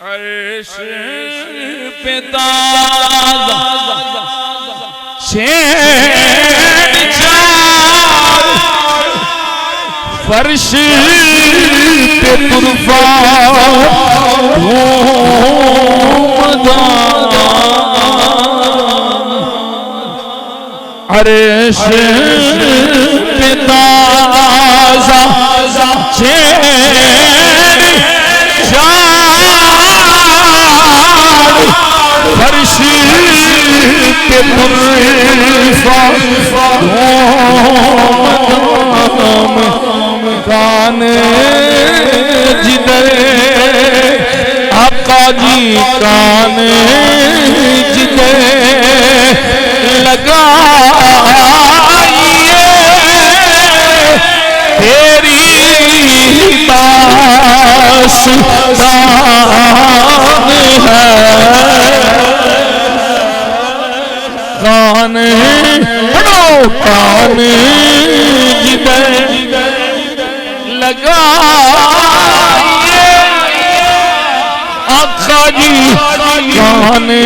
अर्श पे ताज़ा फर्श पे तुरफा अर्श पे ताज़ा फर्श पे तुरफा गाने जिधर आका जी गाने जिधर लगाइए तेरी दास्तान है गाने गाने जिधर लगाइए आका जी गाने